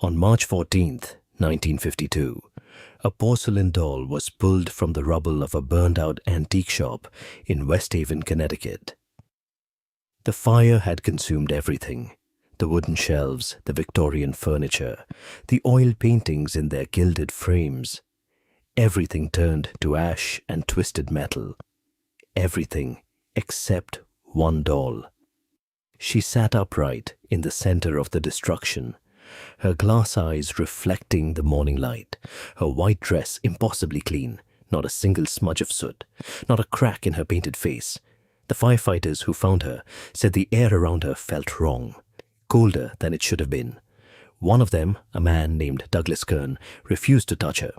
On March 14th, 1952, a porcelain doll was pulled from the rubble of a burned-out antique shop in West Haven, Connecticut. The fire had consumed everything: the wooden shelves, the Victorian furniture, the oil paintings in their gilded frames. Everything turned to ash and twisted metal. Everything except one doll. She sat upright in the center of the destruction, her glass eyes reflecting the morning light, her white dress impossibly clean, not a single smudge of soot, not a crack in her painted face. The firefighters who found her said the air around her felt wrong, colder than it should have been. One of them, a man named Douglas Kern, refused to touch her.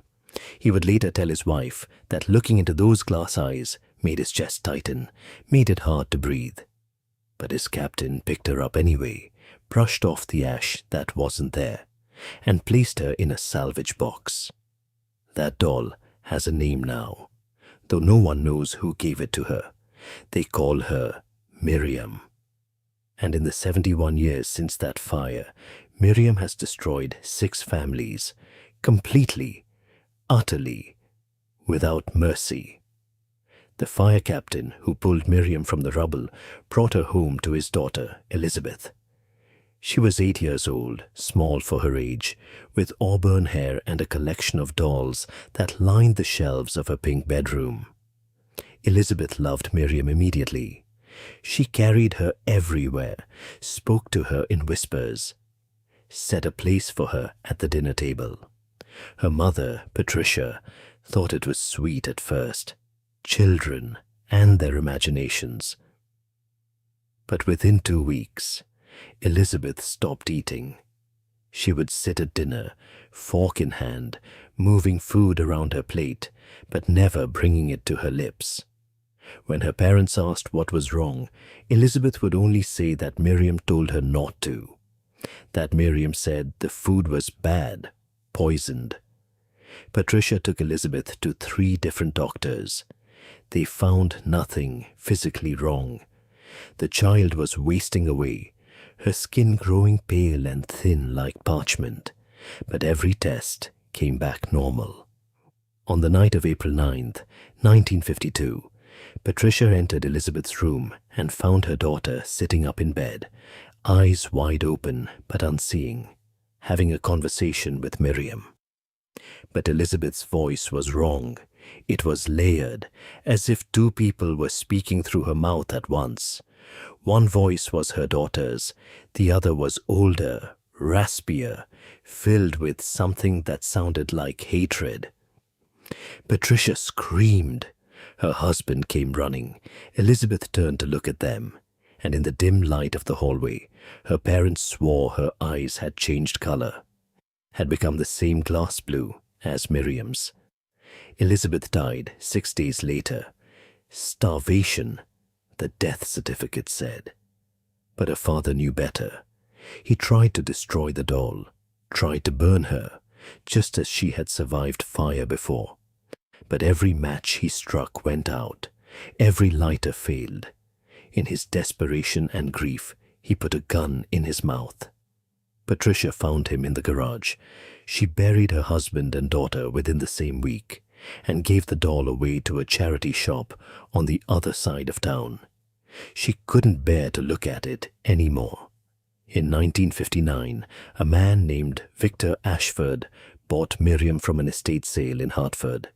He would later tell his wife that looking into those glass eyes made his chest tighten, made it hard to breathe. But his captain picked her up anyway, brushed off the ash that wasn't there, and placed her in a salvage box. That doll has a name now, though no one knows who gave it to her. They call her Miriam. And in the 71 years since that fire, Miriam has destroyed 6 families, completely, utterly, without mercy. The fire captain who pulled Miriam from the rubble brought her home to his daughter, Elizabeth. She was 8 years old, small for her age, with auburn hair and a collection of dolls that lined the shelves of her pink bedroom. Elizabeth loved Miriam immediately. She carried her everywhere, spoke to her in whispers, set a place for her at the dinner table. Her mother, Patricia, thought it was sweet at first. Children and their imaginations. But within 2 weeks, Elizabeth stopped eating. She would sit at dinner, fork in hand, moving food around her plate, but never bringing it to her lips. When her parents asked what was wrong, Elizabeth would only say that Miriam told her not to. That Miriam said the food was bad, poisoned. Patricia took Elizabeth to 3 different doctors. They found nothing physically wrong. The child was wasting away, her skin growing pale and thin like parchment, but every test came back normal. On the night of April 9th, 1952, Patricia entered Elizabeth's room and found her daughter sitting up in bed, eyes wide open but unseeing, having a conversation with Miriam. But Elizabeth's voice was wrong. It was layered, as if 2 people were speaking through her mouth at once. One voice was her daughter's, the other was older, raspier, filled with something that sounded like hatred. Patricia screamed. Her husband came running. Elizabeth turned to look at them, and in the dim light of the hallway, her parents swore her eyes had changed color, had become the same glass blue as Miriam's. Elizabeth died 6 days later. Starvation, the death certificate said. But her father knew better. He tried to destroy the doll, tried to burn her, just as she had survived fire before. But every match he struck went out. Every lighter failed. In his desperation and grief, he put a gun in his mouth. Patricia found him in the garage. She buried her husband and daughter within the same week and gave the doll away to a charity shop on the other side of town. She couldn't bear to look at it anymore. In 1959, a man named Victor Ashford bought Miriam from an estate sale in Hartford.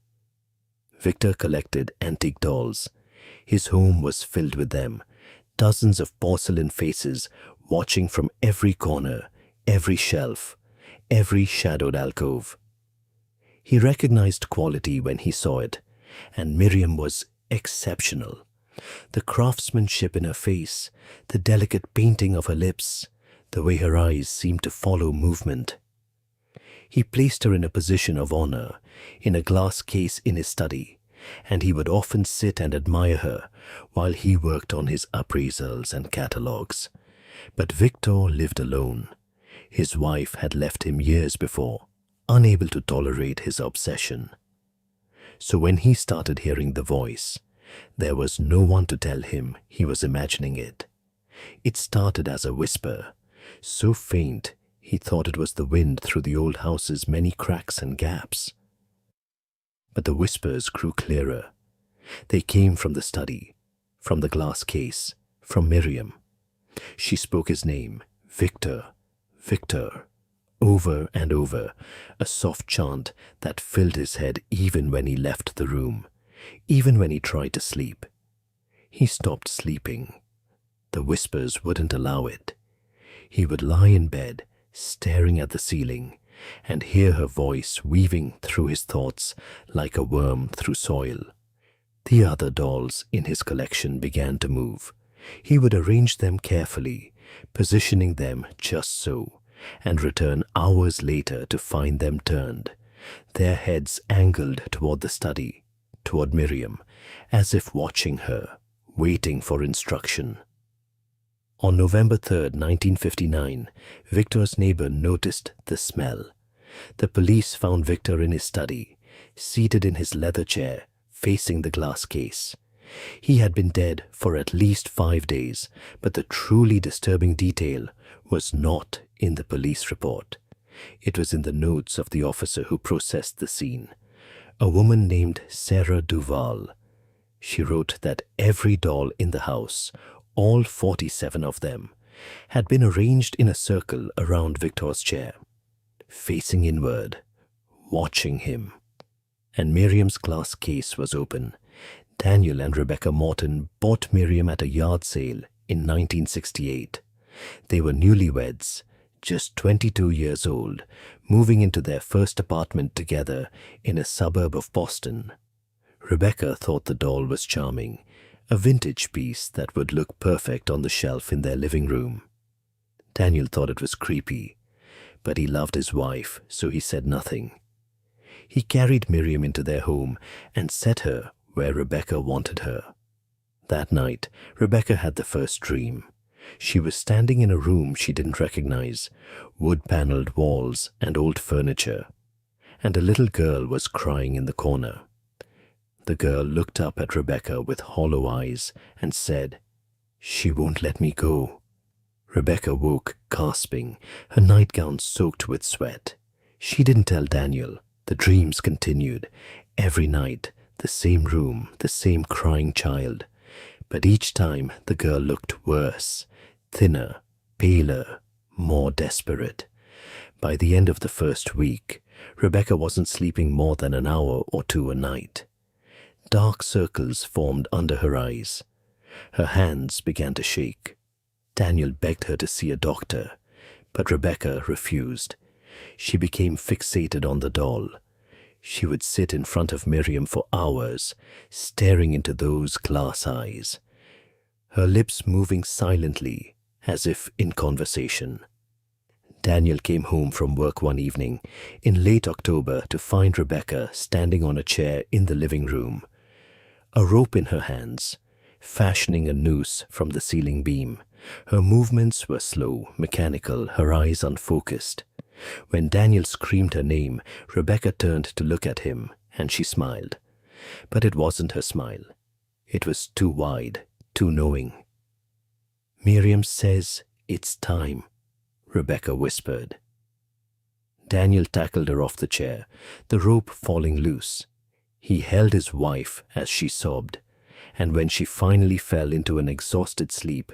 Victor collected antique dolls. His home was filled with them, dozens of porcelain faces watching from every corner, every shelf, every shadowed alcove. He recognized quality when he saw it, and Miriam was exceptional. The craftsmanship in her face, the delicate painting of her lips, the way her eyes seemed to follow movement. He placed her in a position of honor, in a glass case in his study, and he would often sit and admire her while he worked on his appraisals and catalogs. But Victor lived alone. His wife had left him years before, unable to tolerate his obsession. So when he started hearing the voice, there was no one to tell him he was imagining it. It started as a whisper, so faint He thought it was the wind through the old house's many cracks and gaps. But the whispers grew clearer. They came from the study, from the glass case, from Miriam. She spoke his name, Victor, Victor, over and over, a soft chant that filled his head even when he left the room, even when he tried to sleep. He stopped sleeping. The whispers wouldn't allow it. He would lie in bed, staring at the ceiling, and hear her voice weaving through his thoughts like a worm through soil. The other dolls in his collection began to move. He would arrange them carefully, positioning them just so, and return hours later to find them turned, their heads angled toward the study, toward Miriam, as if watching her, waiting for instruction. On November 3rd, 1959, Victor's neighbor noticed the smell. The police found Victor in his study, seated in his leather chair, facing the glass case. He had been dead for at least 5 days, but the truly disturbing detail was not in the police report. It was in the notes of the officer who processed the scene, a woman named Sarah Duval. She wrote that every doll in the house, all 47 of them, had been arranged in a circle around Victor's chair, facing inward, watching him. And Miriam's glass case was open. Daniel and Rebecca Morton bought Miriam at a yard sale in 1968. They were newlyweds, just 22 years old, moving into their first apartment together in a suburb of Boston. Rebecca thought the doll was charming, a vintage piece that would look perfect on the shelf in their living room. Daniel thought it was creepy, but he loved his wife, so he said nothing. He carried Miriam into their home and set her where Rebecca wanted her. That night, Rebecca had the first dream. She was standing in a room she didn't recognize, wood-paneled walls and old furniture, and a little girl was crying in the corner. The girl looked up at Rebecca with hollow eyes and said, "She won't let me go." Rebecca woke, gasping, her nightgown soaked with sweat. She didn't tell Daniel. The dreams continued. Every night, the same room, the same crying child. But each time the girl looked worse, thinner, paler, more desperate. By the end of the first week, Rebecca wasn't sleeping more than an hour or two a night. Dark circles formed under her eyes. Her hands began to shake. Daniel begged her to see a doctor, but Rebecca refused. She became fixated on the doll. She would sit in front of Miriam for hours, staring into those glass eyes, her lips moving silently, as if in conversation. Daniel came home from work one evening in late October to find Rebecca standing on a chair in the living room, a rope in her hands, fashioning a noose from the ceiling beam. Her movements were slow, mechanical, her eyes unfocused. When Daniel screamed her name, Rebecca turned to look at him, and she smiled. But it wasn't her smile. It was too wide, too knowing. "Miriam says it's time," Rebecca whispered. Daniel tackled her off the chair, the rope falling loose. He held his wife as she sobbed, and when she finally fell into an exhausted sleep,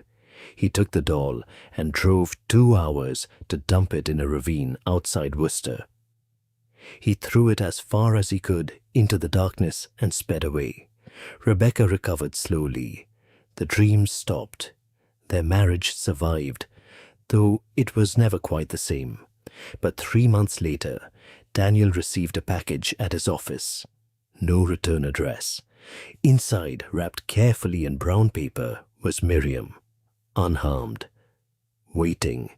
he took the doll and drove 2 hours to dump it in a ravine outside Worcester. He threw it as far as he could into the darkness and sped away. Rebecca recovered slowly. The dreams stopped. Their marriage survived, though it was never quite the same. But 3 months later, Daniel received a package at his office. No return address. Inside, wrapped carefully in brown paper, was Miriam, unharmed, waiting.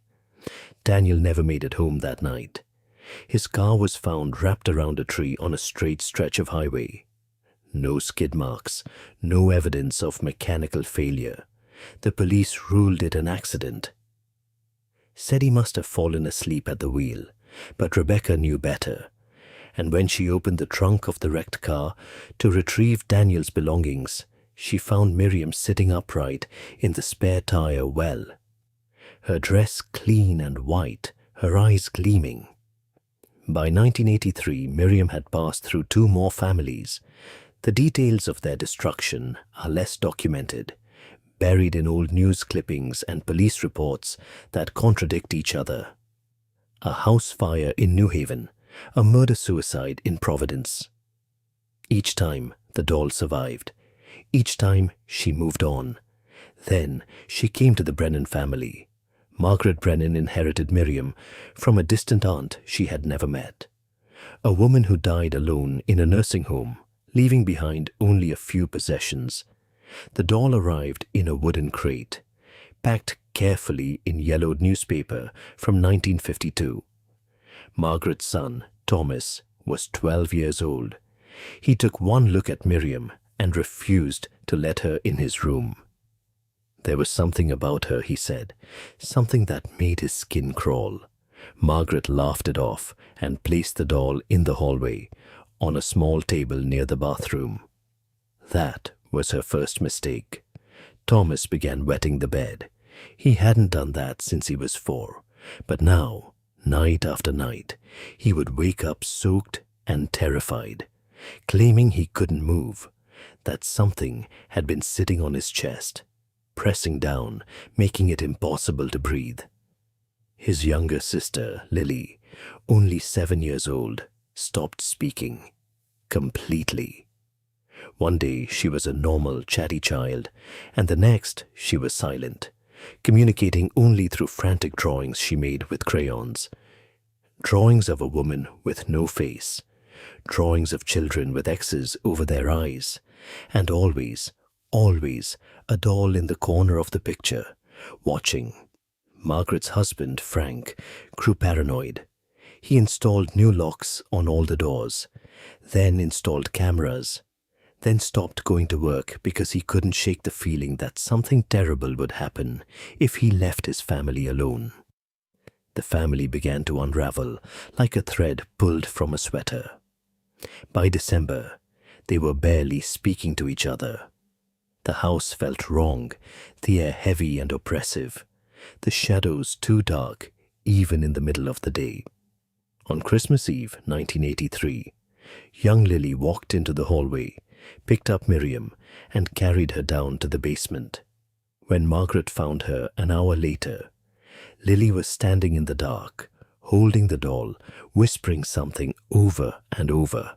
Daniel never made it home that night. His car was found wrapped around a tree on a straight stretch of highway. No skid marks, no evidence of mechanical failure. The police ruled it an accident. Said he must have fallen asleep at the wheel, but Rebecca knew better. And when she opened the trunk of the wrecked car to retrieve Daniel's belongings, she found Miriam sitting upright in the spare tire well. Her dress clean and white, her eyes gleaming. By 1983, Miriam had passed through 2 more families. The details of their destruction are less documented, buried in old news clippings and police reports that contradict each other. A house fire in New Haven, a murder-suicide in Providence. Each time, the doll survived. Each time, she moved on. Then, she came to the Brennan family. Margaret Brennan inherited Miriam from a distant aunt she had never met. A woman who died alone in a nursing home, leaving behind only a few possessions. The doll arrived in a wooden crate, packed carefully in yellowed newspaper from 1952. Margaret's son, Thomas, was 12 years old. He took one look at Miriam and refused to let her in his room. There was something about her, he said, something that made his skin crawl. Margaret laughed it off and placed the doll in the hallway, on a small table near the bathroom. That was her first mistake. Thomas began wetting the bed. He hadn't done that since he was 4, but now, night after night, he would wake up soaked and terrified, claiming he couldn't move, that something had been sitting on his chest, pressing down, making it impossible to breathe. His younger sister, Lily, only 7 years old, stopped speaking completely. One day she was a normal, chatty child, and the next she was silent, communicating only through frantic drawings she made with crayons. Drawings of a woman with no face, drawings of children with X's over their eyes, and always a doll in the corner of the picture, watching. Margaret's husband, Frank, grew paranoid. He installed new locks on all the doors, then installed cameras, then stopped going to work because he couldn't shake the feeling that something terrible would happen if he left his family alone. The family began to unravel like a thread pulled from a sweater. By December, they were barely speaking to each other. The house felt wrong, the air heavy and oppressive, the shadows too dark, even in the middle of the day. On Christmas Eve, 1983, young Lily walked into the hallway, picked up Miriam, and carried her down to the basement. When Margaret found her an hour later, Lily was standing in the dark, holding the doll, whispering something over and over.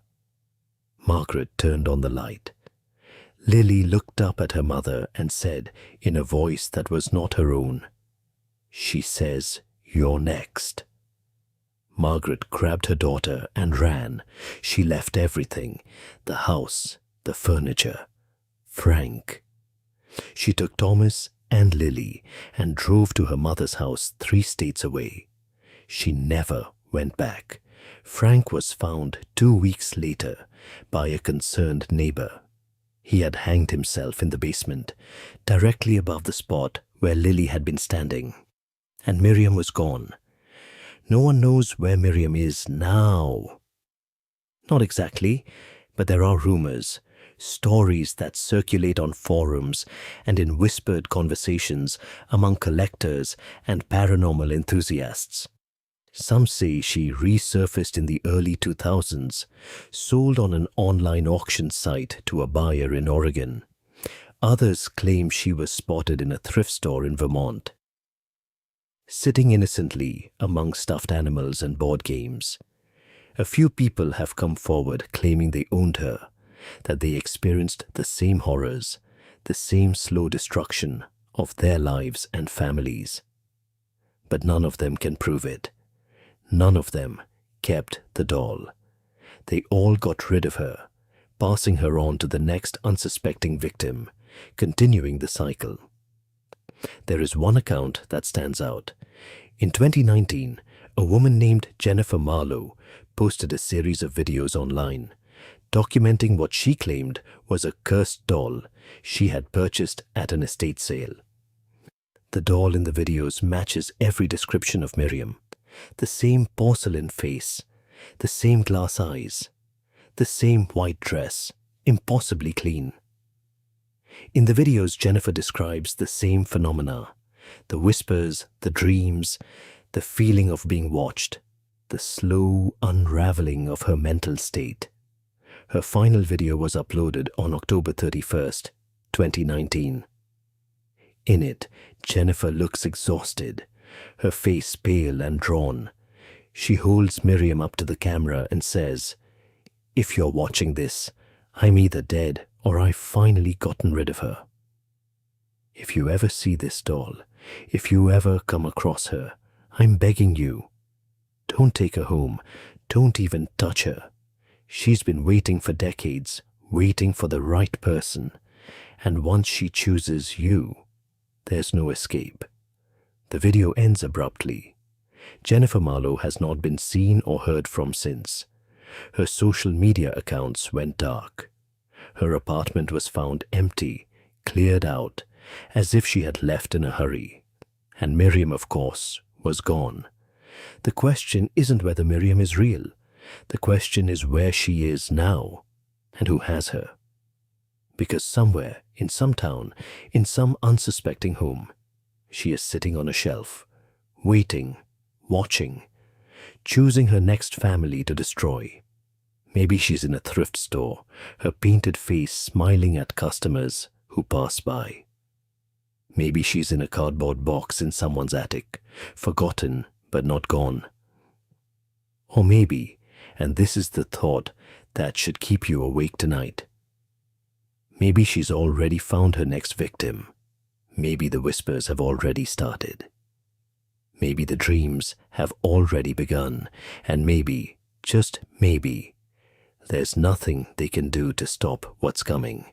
Margaret turned on the light. Lily looked up at her mother and said, in a voice that was not her own, "She says, you're next." Margaret grabbed her daughter and ran. She left everything, the house, the furniture, Frank. She took Thomas and Lily and drove to her mother's house 3 states away. She never went back. Frank was found 2 weeks later by a concerned neighbor. He had hanged himself in the basement, directly above the spot where Lily had been standing. And Miriam was gone. No one knows where Miriam is now. Not exactly, but there are rumors, stories that circulate on forums and in whispered conversations among collectors and paranormal enthusiasts. Some say she resurfaced in the early 2000s, sold on an online auction site to a buyer in Oregon. Others claim she was spotted in a thrift store in Vermont, sitting innocently among stuffed animals and board games. A few people have come forward claiming they owned her, that they experienced the same horrors, the same slow destruction of their lives and families. But none of them can prove it. None of them kept the doll. They all got rid of her, passing her on to the next unsuspecting victim, continuing the cycle. There is one account that stands out. In 2019, a woman named Jennifer Marlowe posted a series of videos online, documenting what she claimed was a cursed doll she had purchased at an estate sale. The doll in the videos matches every description of Miriam. The same porcelain face, the same glass eyes, the same white dress, impossibly clean. In the videos, Jennifer describes the same phenomena, the whispers, the dreams, the feeling of being watched, the slow unraveling of her mental state. Her final video was uploaded on October 31st, 2019. In it, Jennifer looks exhausted, her face pale and drawn. She holds Miriam up to the camera and says, "If you're watching this, I'm either dead or I've finally gotten rid of her. If you ever see this doll, if you ever come across her, I'm begging you, don't take her home, don't even touch her. She's been waiting for decades, waiting for the right person, and once she chooses you, there's no escape." The video ends abruptly. Jennifer Marlowe has not been seen or heard from since. Her social media accounts went dark. Her apartment was found empty, cleared out, as if she had left in a hurry. And Miriam, of course, was gone. The question isn't whether Miriam is real. The question is where she is now and who has her. Because somewhere, in some town, in some unsuspecting home, she is sitting on a shelf, waiting, watching, choosing her next family to destroy. Maybe she's in a thrift store, her painted face smiling at customers who pass by. Maybe she's in a cardboard box in someone's attic, forgotten but not gone. Or maybe, and this is the thought that should keep you awake tonight, maybe she's already found her next victim. Maybe the whispers have already started. Maybe the dreams have already begun, and maybe, just maybe, there's nothing they can do to stop what's coming.